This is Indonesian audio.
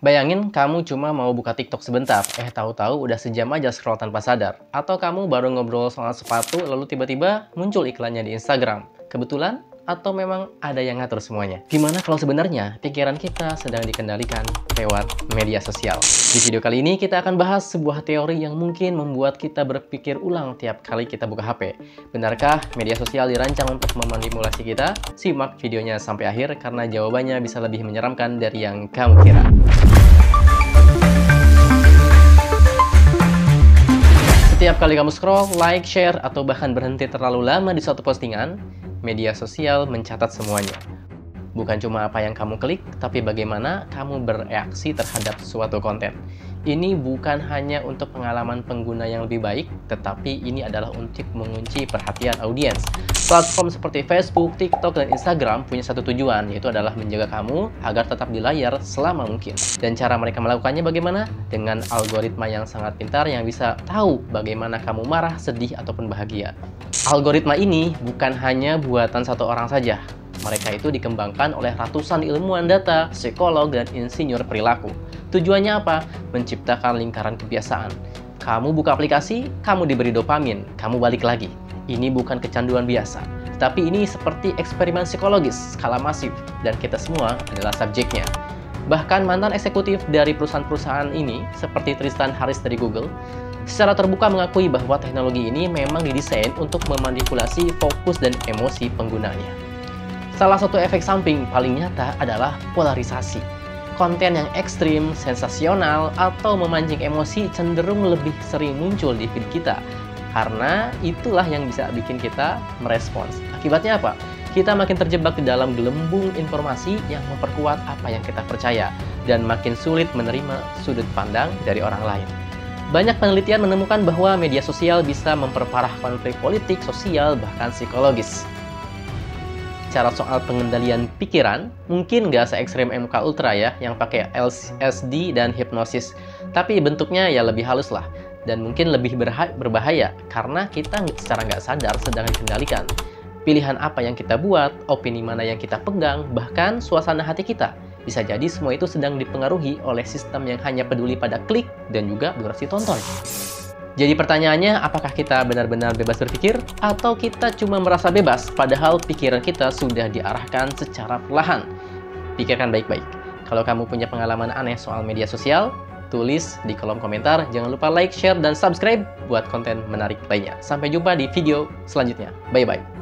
Bayangin kamu cuma mau buka TikTok sebentar, tahu-tahu udah sejam aja scroll tanpa sadar. Atau kamu baru ngobrol soal sepatu, lalu tiba-tiba muncul iklannya di Instagram. Kebetulan? Atau memang ada yang ngatur semuanya? Gimana kalau sebenarnya pikiran kita sedang dikendalikan lewat media sosial? Di video kali ini kita akan bahas sebuah teori yang mungkin membuat kita berpikir ulang tiap kali kita buka HP. Benarkah media sosial dirancang untuk memanipulasi kita? Simak videonya sampai akhir karena jawabannya bisa lebih menyeramkan dari yang kamu kira. Setiap kali kamu scroll, like, share, atau bahkan berhenti terlalu lama di suatu postingan, media sosial mencatat semuanya. Bukan cuma apa yang kamu klik, tapi bagaimana kamu bereaksi terhadap suatu konten. Ini bukan hanya untuk pengalaman pengguna yang lebih baik, tetapi ini adalah untuk mengunci perhatian audiens. Platform seperti Facebook, TikTok, dan Instagram punya satu tujuan, yaitu adalah menjaga kamu agar tetap di layar selama mungkin. Dan cara mereka melakukannya bagaimana? Dengan algoritma yang sangat pintar yang bisa tahu bagaimana kamu marah, sedih, ataupun bahagia. Algoritma ini bukan hanya buatan satu orang saja. Mereka itu dikembangkan oleh ratusan ilmuwan data, psikolog, dan insinyur perilaku. Tujuannya apa? Menciptakan lingkaran kebiasaan. Kamu buka aplikasi, kamu diberi dopamin, kamu balik lagi. Ini bukan kecanduan biasa, tapi ini seperti eksperimen psikologis skala masif, dan kita semua adalah subjeknya. Bahkan mantan eksekutif dari perusahaan-perusahaan ini, seperti Tristan Harris dari Google, secara terbuka mengakui bahwa teknologi ini memang didesain untuk memanipulasi fokus dan emosi penggunanya. Salah satu efek samping paling nyata adalah polarisasi. Konten yang ekstrim, sensasional, atau memancing emosi cenderung lebih sering muncul di feed kita. Karena itulah yang bisa bikin kita merespons. Akibatnya apa? Kita makin terjebak di dalam gelembung informasi yang memperkuat apa yang kita percaya, dan makin sulit menerima sudut pandang dari orang lain. Banyak penelitian menemukan bahwa media sosial bisa memperparah konflik politik, sosial, bahkan psikologis. Cara soal pengendalian pikiran mungkin nggak se-ekstrem MK Ultra ya, yang pakai LSD dan hipnosis. Tapi bentuknya ya lebih halus lah, dan mungkin lebih berbahaya karena kita secara nggak sadar sedang dikendalikan. Pilihan apa yang kita buat, opini mana yang kita pegang, bahkan suasana hati kita. Bisa jadi semua itu sedang dipengaruhi oleh sistem yang hanya peduli pada klik dan juga durasi tonton. Jadi pertanyaannya, apakah kita benar-benar bebas berpikir? Atau kita cuma merasa bebas, padahal pikiran kita sudah diarahkan secara perlahan? Pikirkan baik-baik. Kalau kamu punya pengalaman aneh soal media sosial, tulis di kolom komentar. Jangan lupa like, share, dan subscribe buat konten menarik lainnya. Sampai jumpa di video selanjutnya. Bye-bye.